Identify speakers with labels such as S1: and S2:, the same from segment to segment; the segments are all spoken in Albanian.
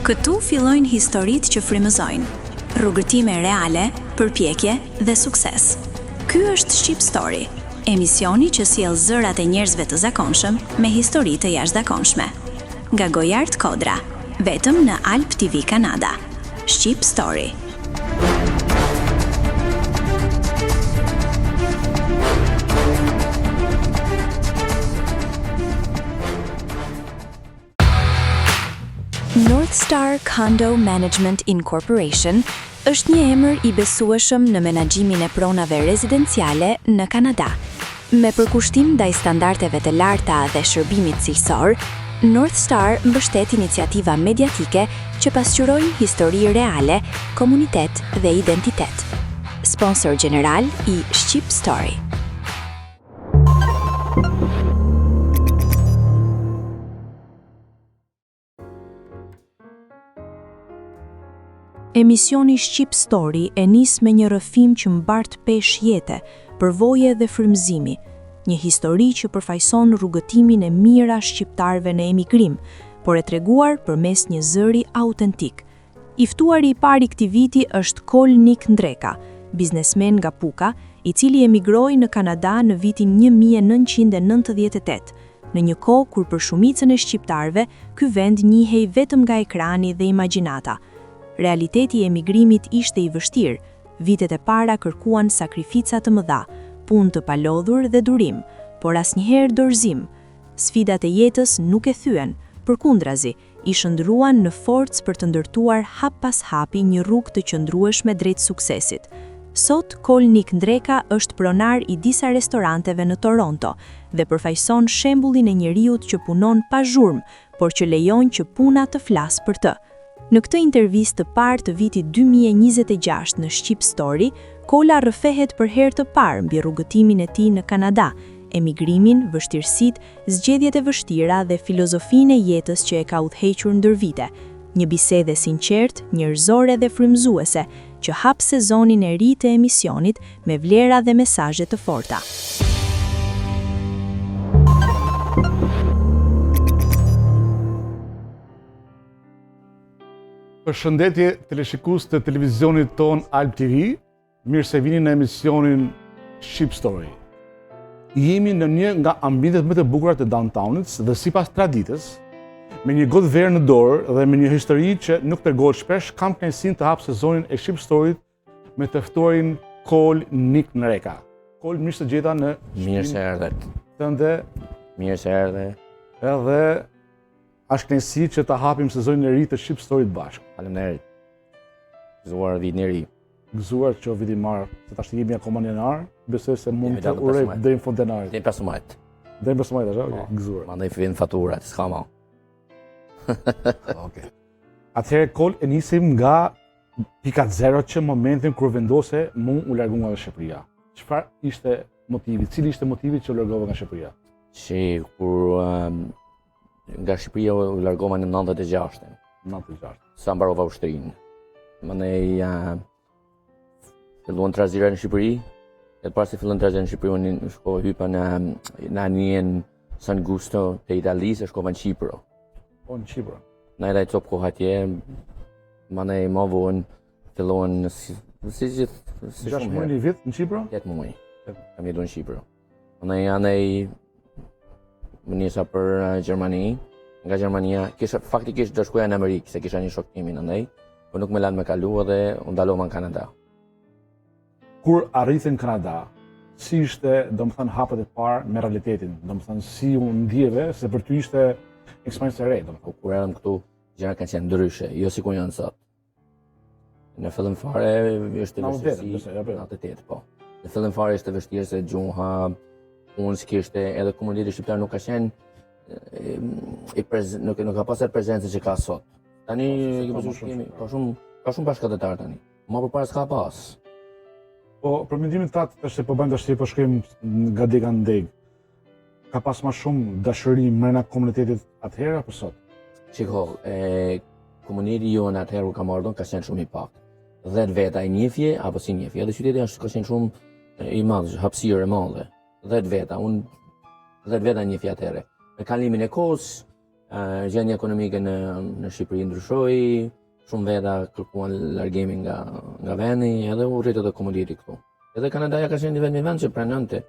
S1: Këtu fillojnë historitë që frymëzojnë, rrugëtime reale, përpjekje dhe sukses. Ky është Shqip Story, emisioni që sjell zërat e njerëzve të zakonshëm me histori të jashtëzakonshme. Nga Gojart Kodra, vetëm në Alp TV Kanada. Shqip Story. North Star Condo Management Incorporation është një emër I besueshëm në menaxhimin e pronave rezidenciale në Kanada. Me përkushtim ndaj standardeve të larta dhe shërbimit cilësor, North Star mbështet iniciativa mediatike që pasqyrojnë histori reale, komunitet dhe identitet. Sponsor general I Shqip Story. Emisioni Shqip Story e nis me një rrëfim që mbart pesh jete, përvoje dhe frymëzimi, një histori që përfaqëson rrugëtimin e mira shqiptarëve në emigrim, por e treguar përmes një zëri autentik. I ftuari I parë I këtij viti është Kol Nik Ndreka, biznesmen nga Puka, I cili emigroi në Kanada në vitin 1998, në një kohë kur për shumicën e shqiptarëve ky vend njihej vetëm nga ekrani dhe imagjinata. Realiteti I emigrimit ishte I vështirë, vitet e para kërkuan sakrifica të mëdha, punë të palodhur dhe durim, por asnjëherë dorëzim. Sfidat e jetës nuk e thyen, përkundrazi, I shndruan në forcë për të ndërtuar hap pas hapi një rrugë të qëndrueshme drejt suksesit. Sot, Kol Nik Ndreka është pronar I disa restoranteve në Toronto dhe përfaqëson shembullin e njeriut që punon pa zhurmë, por që lejon që puna të flasë për të. Në këtë intervistë të parë të vitit 2026 në Shqip Story, Kola rrëfehet për herë të parë mbi rrugëtimin e tij në Kanada, emigrimin, vështirësitë, zgjedhjet e vështira dhe filozofinë e jetës që e ka udhëhequr ndër vite. Një bisedë sinqertë, njerëzore dhe frymëzuese, që hap sezonin e ri të emisionit me vlera dhe mesazhe të forta.
S2: Përshëndetje teleshikues të televizionit ton Alp TV, mirë se vini në emisionin Shqip Story. Jemi në një nga ambientet më të bukura të downtownit dhe sipas traditës, me një gotë verë në dorë dhe me një histori që nuk tregohet shpesh, kam kënaqësinë të hap sezonin e Shqip Storyt me të ftuarin Kol Nik Ndreka. Kol, mirë se gjeta në
S3: Mirë se erdhe.
S2: Tënde.
S3: Mirë se erdhe.
S2: Edhe është kënaqësi që ta hapim sezonin e ri të Shqip Storyt bashkë.
S3: Faleminderit. Gëzuar vitin e ri.
S2: Gëzuar që viti marr, se tash jemi akoma në janar, besoj se mund të urej deri në fund të janarit.
S3: Deri 15.
S2: Deri 15 tash, okay, gëzuar.
S3: Mandej vjen faturat, s'ka më.
S2: Okej. Atëherë Kol e nisim nga pika zero që momentin kur vendose mund u largua nga Shqipëria. Çfarë ishte motivi? Cili ishte motivi që u largova nga Shqipëria?
S3: Kur nga Shqipëria u largova në 96.
S2: 96.
S3: Sa mbarova ushtrinë. Mandej filluan trazira në Shqipëri. E para se fillon trazira në Shqipëri, unë shkova hypa në anien San Gusto të Italisë, shkova në Qipro.
S2: Po në Qipro.
S3: Na I cop kohë atje, mandej më vonë filluan si gjithë.
S2: 6 muaj një vit në Qipro?
S3: 8 muaj. Kam jetuar në Qipro. Mandej andej më nisa për Gjermani. Nga Gjermania, faktikisht do shkoja në Amerikë, se kisha një shok timin andaj, por nuk më lanë me kalu dhe unë dalova në Kanada.
S2: Kur arritën në Kanada, si ishte, domethënë, hapet e parë me realitetin? Domethënë, si u ndjeve, se për ty ishte eksperiencë e re, domethënë.
S3: Kur erdhëm këtu, gjërat kanë qenë ndryshe, jo si kur janë sot. Në fillim fare është vështirësi, 98, po. Në fillim fare është vështirë se gjuha, unë s'kishte, edhe komuniteti shqiptar nuk ka qenë nuk ka pasur prezencë që ka sot. Tani ka shumë bashkëdhetar tani. Ma përpara s'ka pas.
S2: Po për mendimin tat, është po bëjmë tash po shkojmë nga dega në deg. Ka pas më shumë dashuri brenda komunitetit atëherë apo sot?
S3: Shiko, komuniteti jonë atëherë ka marrë ka qenë shumë I pak. 10 veta I njefje apo si njefje. Edhe qyteti ka qenë shumë I madh, hapësirë e madhe. 10 veta, unë 10 veta njefje atëherë. Me kalimin e kohës, Gjendja ekonomike në Shqipëri ndryshoi, shumë veta kërkuan largimin nga vendi, edhe u rritë edhe komoditi këtu. Edhe Kanadaja ka qenë vetëm një vend që pranonte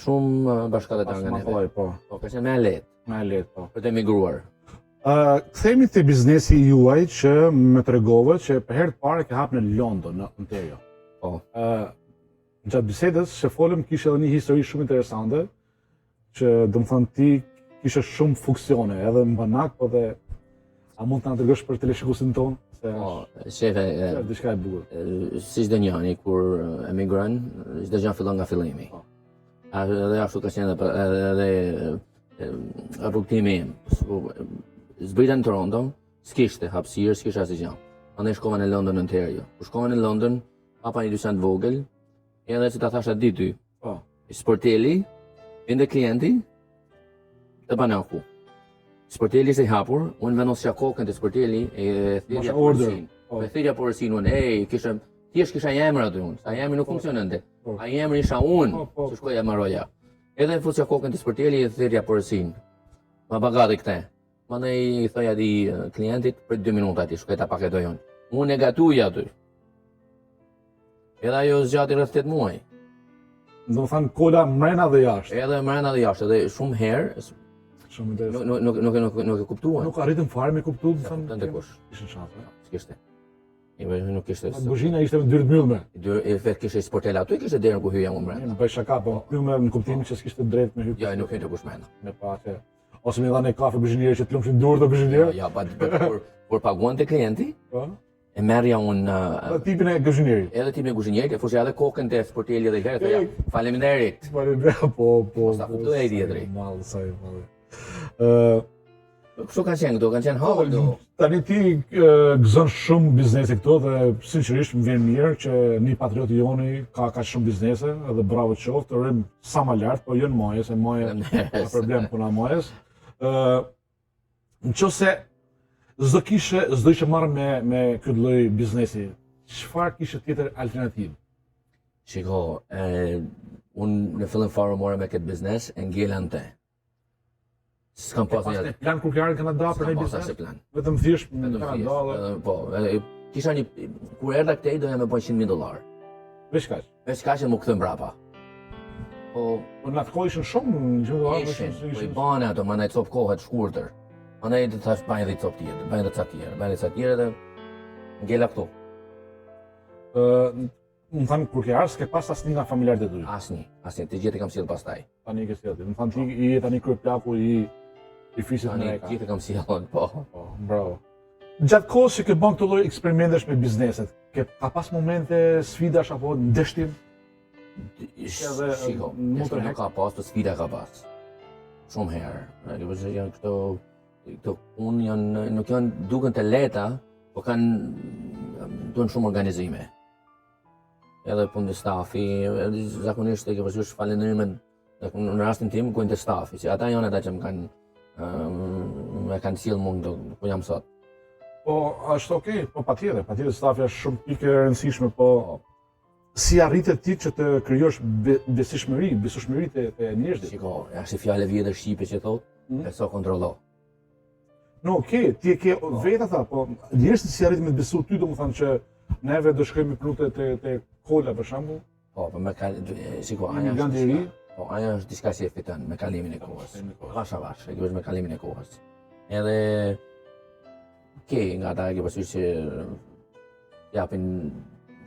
S3: shumë bashkëdhetar nga neve.
S2: Po.
S3: Po, ka qenë më e lehtë
S2: Më e lehtë, po.
S3: për të emigruar.
S2: Kthehemi te biznesi juaj që më tregove që për herë të parë ke hapë në London, në Ontario.
S3: Po.
S2: Gjatë bisedës që folëm kishe edhe një histori shumë interesante, që domethënë ti kishe shumë funksione, edhe në banak, po dhe a mund të na tregosh për teleshikuesin tonë?
S3: Po, shefe,
S2: Se diçka e bukur.
S3: si çdo njeri kur emigron, çdo gjë fillon nga fillimi. Edhe ashtu ka qenë edhe rrugtimi im. Zbrita në Toronto, s'kishte hapësirë, s'kishte asgjë. Andaj shkova në London, Ontario. Kur shkova në London, hapa një dyqan të vogël, edhe si ta thasha di ty.
S2: Po.
S3: Sporteli, vinte klienti, të banaku. Sporteli ishte i hapur, unë vendosja kokën të sporteli e thirrja porsin. E thirrja porsin unë, thjesht kisha një emër aty unë, sa emri nuk funksionante. Ai emri isha unë, që shkoja marroja. Edhe fusja kokën të sporteli e thirrja porsin. Ma bagati këte. Mandej i thoja di klientit për 2 minuta ti shkoj ta paketoj unë. Unë e gatuja aty. Edhe ajo zgjati rreth 8 muaj.
S2: Do të thënë kola mrena dhe jashtë.
S3: Edhe mrena dhe jashtë, edhe shumë herë
S2: Shumë interesant.
S3: nuk e kuptuan.
S2: Nuk arritëm fare me kuptu, do thënë.
S3: Tante kush.
S2: Kishin shanse.
S3: S'kishte. Nuk kishte.
S2: Kuzhina ishte me dyrë të mbyllme.
S3: E vet kishte sportel aty, kishte derën ku hyja unë mbrenda.
S2: Në bëj shaka, po mbyllme në kuptimin që s'kishte drejt me hyjë.
S3: Ja, nuk hynte kush mbrenda.
S2: Me pa atë. Ose më dhanë kafe kuzhinieri që të lumshin durë të kuzhinieri.
S3: Ja, kur paguante klienti,
S2: Po.
S3: e merrja unë
S2: Tipin e kuzhinierit.
S3: edhe tipin e kuzhinierit, e fushja edhe kokën te sporteli edhe herë, thoja, faleminderit.
S2: Po.
S3: Sa kuptoj ai tjetri.
S2: Mall sa i madh.
S3: Kështu kanë qenë këto, kanë qenë hall këto.
S2: Tani ti gëzon shumë biznese këto dhe sinqerisht më vjen mirë që një patriot i joni ka kaq shumë biznese edhe bravo qoftë, të rrim sa më lart, po jo në moje, se moje ka problem puna mojes. Nëse s'do ishe marrë me këtë lloj biznesi, çfarë kishe tjetër alternativë?
S3: Shiko, unë në fillim fare mora me këtë biznes e ngela në te. S'kam pas një
S2: plan kur klarë në Kanada për një biznes?
S3: plan.
S2: Vetëm thjesht në
S3: Vetëm
S2: Kanada dhe...
S3: thjesht. Po, kisha një, kur erdha këtej doja me bëj $100,000.
S2: Veç kaq.
S3: Veç kaq e më kthem brapa. Po,
S2: Po në atë kohë ishin shumë
S3: ishin, po i bane ato, ma në cop kohë të shkurtër. Andaj të thash bajnë dhe i cop tjetër, bajnë dhe ca tjerë dhe ngela këtu.
S2: Më thanë kur ke ardhur s'ke pas asnjë nga familjarët e tu.
S3: Asnjë, të gjithë kam sjell pastaj.
S2: Tani ke sjellë. Më thanë ti je tani kryeplaku i fisit
S3: Tani
S2: Amerika.
S3: gjithë kam sjellën, po.
S2: Po, bravo. Gjatë kohës që ke bën këtë lloj eksperimentesh me bizneset, ka pas momente sfidash apo ndeshtim?
S3: Shiko,
S2: mund të
S3: nuk ka pas, po sfida ka pas. Shumë herë. Janë këto punë janë nuk janë duken të lehta, po duhen shumë organizime. Edhe punë të stafi, zakonisht e ke përsëritur falënderimet në rastin tim ku të stafi, që ata janë ata që më kanë sjellë mua këtu ku jam sot.
S2: Po, është okay, po patjetër stafi është shumë pikë e rëndësishme, po si arritet ti që të krijosh besueshmëri te njerëzit?
S3: Shiko, është fjalë vjetër shqipe që thotë, beso kontrollo.
S2: No, okay, ti e ke vetë ata, po njerëzit si arrin me të besu ty, domethënë që neve do shkojmë plute te kola për shembull.
S3: Po, shiko, ajo është diçka që e fiton me kalimin e kohës. Vash, e ke me kalimin e kohës. Edhe nga ata që pasur që japin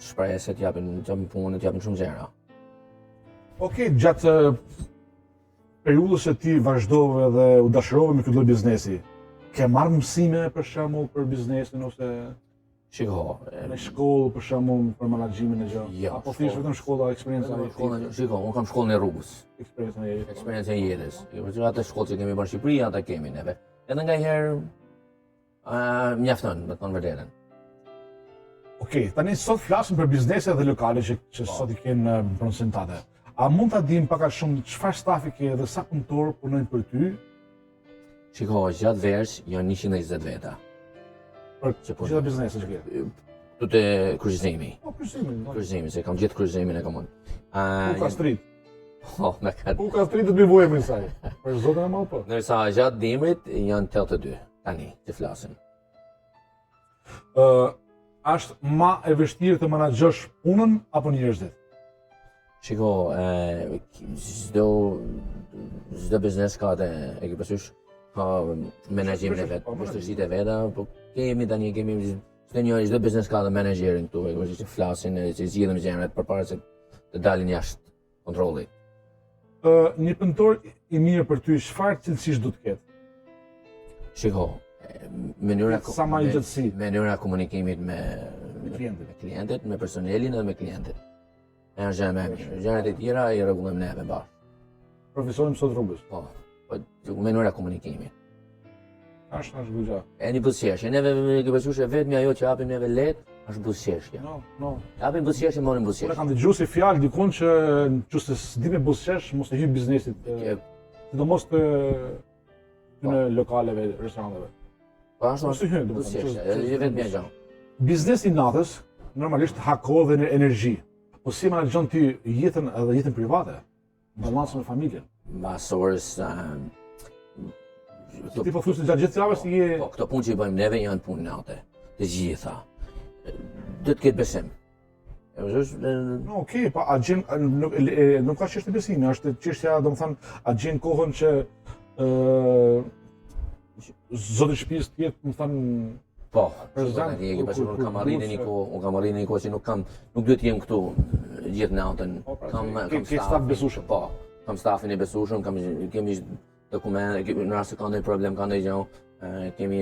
S3: shpresë, japin punë, japin shumë gjëra.
S2: Okej, gjatë periudhës që ti vazhdove dhe u dashurove me këtë lloj biznesi, ke marrë mësime për shembull për biznesin ose
S3: Shiko,
S2: në shkollë për shembull për menaxhimin e gjë?
S3: Jo,
S2: apo thjesht vetëm shkolla, eksperjenca?
S3: Shiko, unë kam shkollën e rrugës.
S2: Eksperjenca
S3: e jetës. Atë shkollë që kemi bërë në Shqipëri, ata kemi neve. Edhe nganjëherë mjafton, me të thënë vërtetën.
S2: Okej, tani sot flasim për bizneset dhe lokale që sot i kenë në procentate. A mund ta dim pak a shumë çfarë stafi ke dhe sa punëtor punojnë për ty?
S3: Shiko, gjatë verës janë 120 veta.
S2: Për gjitha bizneset që ke?
S3: Tutte kryqëzimi.
S2: Po, kryqëzimi.
S3: Kryqëzimi, se kam gjithë kryqëzimin e kam unë.
S2: Ku ka strit?
S3: Po, me ka.
S2: Ku ka 30 nevojë me saj? Për zotën e madh po.
S3: Ndërsa gjatë dimrit janë 82 tani që flasim.
S2: Është ma e vështirë të menaxhosh punën apo njerëzit?
S3: Shiko, çdo biznes ka e ke parasysh ka menaxhimin e vet, vështirësitë e veta, po kemi çdo biznes ka dhe menaxherin këtu, e ke parasysh që flasin, që zgjidhin gjërat përpara se të dalin jashtë kontrollit.
S2: Një punëtor i mirë për ty çfarë cilësish do të ketë?
S3: Shiko, mënyra komunikimit me klientët, me personelin dhe me klientët. Janë gjëra më mirë. Gjërat e tjera i rregullojmë neve bashkë.
S2: Profesorim sot rrugës.
S3: Po, mënyra komunikimit.
S2: Është goxha.
S3: E një buzëqeshje, neve ke parasysh vetëm ajo që japim neve lehtë, është buzëqeshje.
S2: No.
S3: Japim buzëqeshje, morëm
S2: Unë
S3: buzëqeshje.
S2: kam dëgjuar si fjalë dikun që nëse s'di me buzëqesh, mos të hyj biznesit. Sidomos të në lokaleve, restoranteve.
S3: Po ashtu
S2: Mos të hyj,
S3: buzëqeshje, është vetëm ajo.
S2: Biznesi i natës normalisht hakon dhe në energji. Po si menaxhon ti jetën edhe jetën private? Balancën me familjen.
S3: Mbas orës
S2: Ti po thua se gjatë gjithë javës je
S3: po këto punë që i bëjmë neve janë punë natë. Të gjitha. Do të ketë besim.
S2: No, okej, pa a gjen nuk ka çështje besimi, është çështja, domethënë, a gjen kohën që zoti i shtëpisë të jetë, domethënë,
S3: po,
S2: prezant.
S3: unë kam marrë një kohë që nuk duhet të jem këtu gjithë natën.
S2: Ke staf besueshëm.
S3: Po, kam stafin e besueshëm, kemi dokumente, në rast se ka ndonjë problem, ka ndonjë gjë, kemi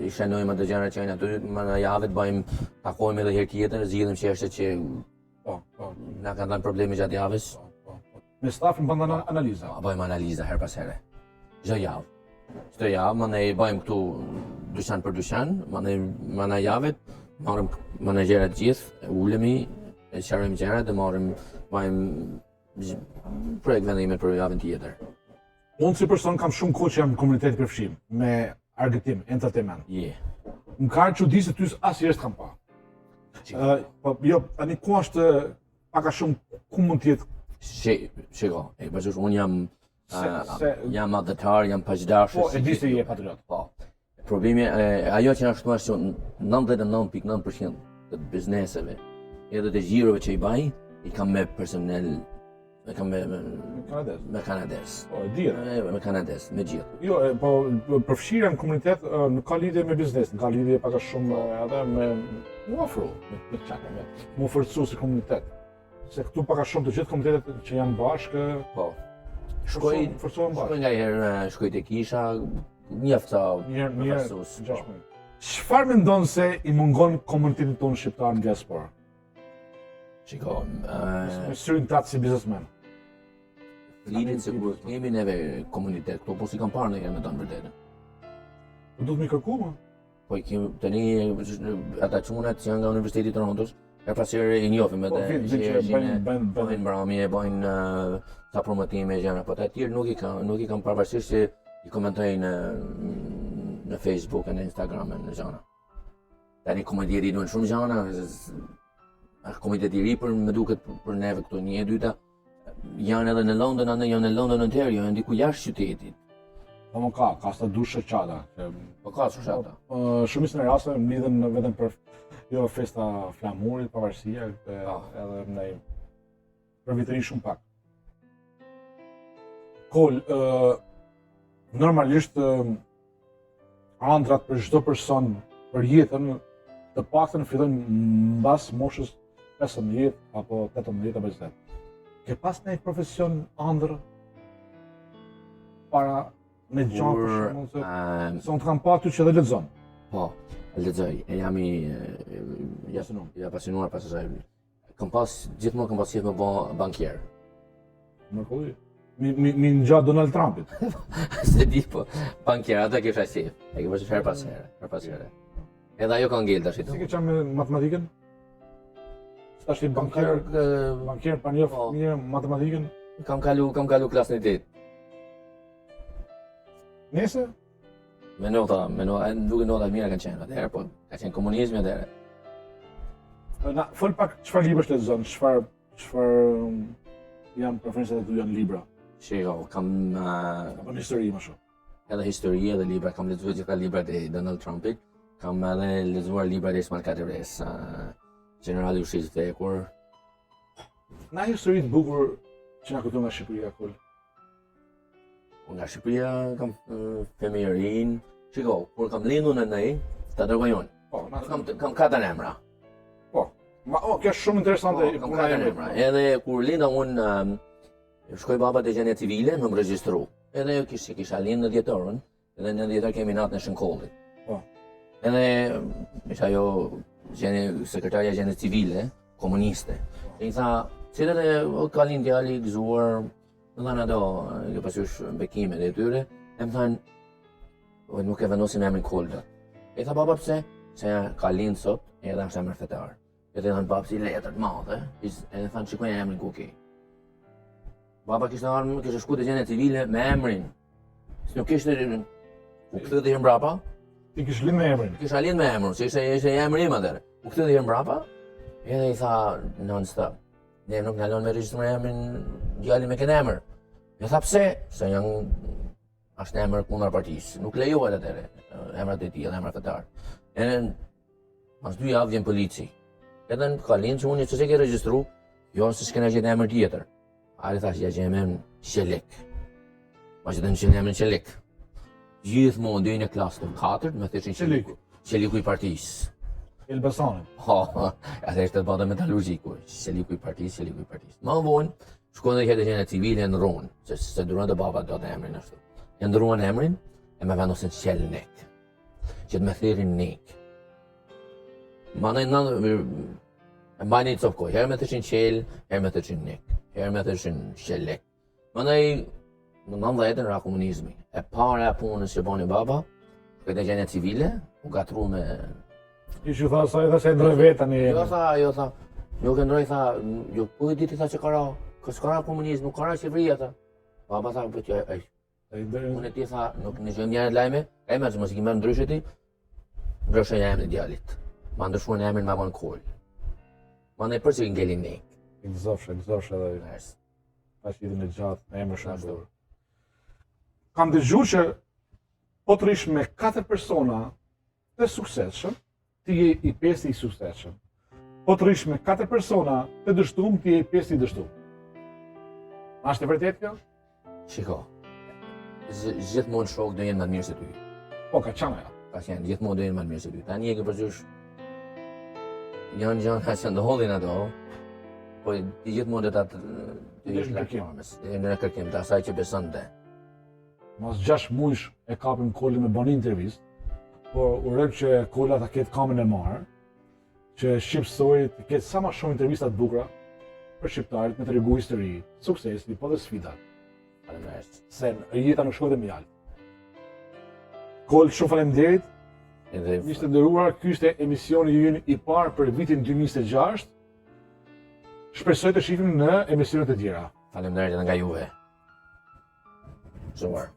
S3: i shënojmë ato gjëra që janë aty, në javë të bëjmë takojmë edhe herë tjetër, zgjidhim çështje që
S2: Po.
S3: na kanë dhënë probleme gjatë javës.
S2: Me stafin bën analiza.
S3: Bëjmë analiza her pas here. Çdo javë. Çdo javë mandej bëjmë këtu dyqan për dyqan, mandej javët marrim menaxherët gjithë, ulemi, e sqarojmë gjërat dhe bëjmë projekt vendime për javën tjetër.
S2: Unë si person kam shumë kohë që jam në komunitet i përfshim, me argëtim, entertainment. Më ka çudi se ty asnjëherë s'kam pa. Po jo, tani ku është pak a shumë ku mund të jetë?
S3: Shiko, unë jam adhëtar, jam paqdashës.
S2: Po, e di se je patriot.
S3: Po. Problemi, ajo që na shtuar që 99.9% të bizneseve, edhe të gjirove që i baj, i kam me personel, me kanades.
S2: Po, e di.
S3: Me kanades, me gjithë.
S2: Jo, po përfshirja në komunitet nuk ka lidhje me biznes, ka lidhje pak a shumë edhe me mu ofru, me çaka, mu forcu si komunitet. Se këtu pak a shumë të gjithë komunitetet që janë bashkë,
S3: po.
S2: Forcohen bashkë.
S3: Shkoj nga herë, shkoj te kisha, njefta,
S2: Mirë, çfarë mendon se i mungon komunitetit tonë shqiptar në diasporë?
S3: Shiko,
S2: Me syrin tatë si biznesmen.
S3: Lidin se kur kemi neve komunitet këtu, po si kam parë në herë me të vërtetën.
S2: Po duhet mi kërku, më?
S3: Po tani ata çunat që janë nga Universiteti i Torontos, her pas here i njohim edhe bëjnë mbrëmje, bëjnë sa promotime gjëra, po të tjerë nuk i kam pavarësisht që i komentojnë në Facebook e në Instagram e në gjëra. Tani komentari duhen shumë gjëra, komiteti i ri për më duket për neve këtu një e dyta janë edhe në London, janë në London Ontario, janë diku jashtë qytetit.
S2: Po më ka sta dushë qata.
S3: Po ka shoqata.
S2: Shumicën e rasteve më lidhen vetëm për festa flamurit, pavarësia, edhe ndaj për vitëri shumë pak. Kol, normalisht ëndrat për çdo person për jetën të paktën fillojnë mbas moshës 15 apo 18 apo 20. Ke pas një profesion ëndër para me gjanë për shumë, se unë të kam pa ty që edhe lexon.
S3: Po, lexoj, e jam i apasionuar pas asaj. Gjithmonë kam pas qejf me bë bankier.
S2: Mrekulli. Mi ngjatë Donald Trumpit.
S3: Se di po, bankier ata kisha qejf. E ke pasur her pas here. Edhe ajo ka ngel tash.
S2: Si ke qenë me matematikën? Tash i bankier pa një fëmijë matematikën?
S3: Kam kalu klasën e 8.
S2: Nese?
S3: Me nota, duke nota mira kanë qenë atëherë, po ka qenë komunizmi atëherë.
S2: Na fol pak çfarë libësh lexon, çfarë janë preferencat e tua janë libra?
S3: Shiko, kam
S2: Apo në histori më shumë?
S3: edhe histori edhe libra, kam lexuar gjitha librat e Donald Trumpit, kam edhe lexuar librat e Ismail Kadres, generali ushqisë të vdekur.
S2: Na histori të bukur që na kujton nga Shqipëria kol.
S3: Nga Shqipëria kam fëmijë e rinj. Shiko, kur kam lindur në nej, ta dërgoj unë.
S2: Po, na
S3: Kam 4 emra.
S2: po. Kjo është shumë interesante
S3: Kam
S2: puna
S3: 4
S2: ime.
S3: emra. Edhe kur linda unë shkoj baba te gjenia civile, më regjistru. Edhe jo kisha lind në dhjetorën, edhe në dhjetor kemi natën e shënkollit.
S2: Po.
S3: Edhe isha ajo sekretarja e gjenjes civile, komuniste. E I tha, cilët e ka lind djali I gëzuar, më thanë ato, ke pasysh bekimet e tyre, e më thanë, nuk e vendosim emrin Kolda. E tha baba pse? Se ka lind sot, edhe është emër fetar. E thanë baba si letër të madhe, e thanë shikoj emrin ku ke. Baba kishte shku te gjenia civile me emrin. Nuk kishte u kthe dhe herë mbrapa.
S2: Ti kish lind me emrin.
S3: Kisha lind me emrin, se ishte emri im atëherë. U kthe dhe herë mbrapa. Edhe I tha non stop. Ne nuk na lën me regjistruar emrin djalin me këtë emër. E tha pse? Se është emër kundër partisë. Nuk lejohet atëherë. Emrat e tij janë emra fetar. Edhe pas 2 javë vjen polici. Edhe ka lind që unë çse ke regjistru, jo se s'kena gjetë emër tjetër. Ai thash ja gjem emrin Qelik. Ma që të në qenë emrin Qelik. Gjithmonë deri në klasën 4 më theshin Qeliku. Qeliku I partisë.
S2: Elbasanit.
S3: Atë ishte të bada metalurgjiku. Qeliku I partisë, Qeliku I partisë. Ma vonë, shkojnë dhe gjenia civile e ndruan, se duron të baba do të emrin ashtu. E ndruan emrin e me vendosin Qelnik. Që të me thirin Nik. Ma në e mbajnë I copkoj, herë me theshin Qel, herë me theshin Nik, herë me theshin Qelik. Ma në 90-ën ra komunizmi. E para e punës që bani baba, këtë gjenia civile, u gatru me...
S2: Ish ju tha se ndroj vetë tani.
S3: Jo tha, nuk e ndroj tha, jo ku e diti tha që s'kara komunizm, nuk kara qeveria tha. Baba tha, po që unë e ti tha, nuk në gjojmë njerët lajme, që mos I kimer ndryshe ti, ndryshoj emrin e djalit. Ma ndryshuan emrin ma ban Kol. Ma në për që I ngelin Nik.
S2: I gëzofsh edhe tash idhin e gjatë, me emër shumë dur. Kam dëgjuar që po të rish me 4 persona të suksesshëm, ti je I 5 I suksesshëm. Po të rish me 4 persona të dështuar, ti je I 5 I dështuar. A është e vërtetë kjo?
S3: Shiko, gjithmonë shok do jenë më të mirë se ty.
S2: Po, ka qenë ajo.
S3: Ka qenë, gjithmonë do jenë më të mirë se ty. Tani e ke përgjysh, janë gjëra që ndodhin ato, po ti gjithmonë do ta jesh në kërkim të asaj që beson te.
S2: Mas 6 muajsh e kapim Kolin me bani intervistë, por urojmë që Kola ta ketë kamën e marrë, që Shqip Story të ketë sa më shumë intervista të bukura për shqiptarët me tregu histori, suksesi, po dhe sfidat.
S3: Faleminderit.
S2: Se jeta nuk shkon dhe mjalt. Kol, shumë faleminderit. Miq të nderuar, ky ishte emisioni ynë I parë për vitin 2026. Shpresoj të shihni në emisionet e tjera.
S3: Faleminderit edhe nga juve. Super.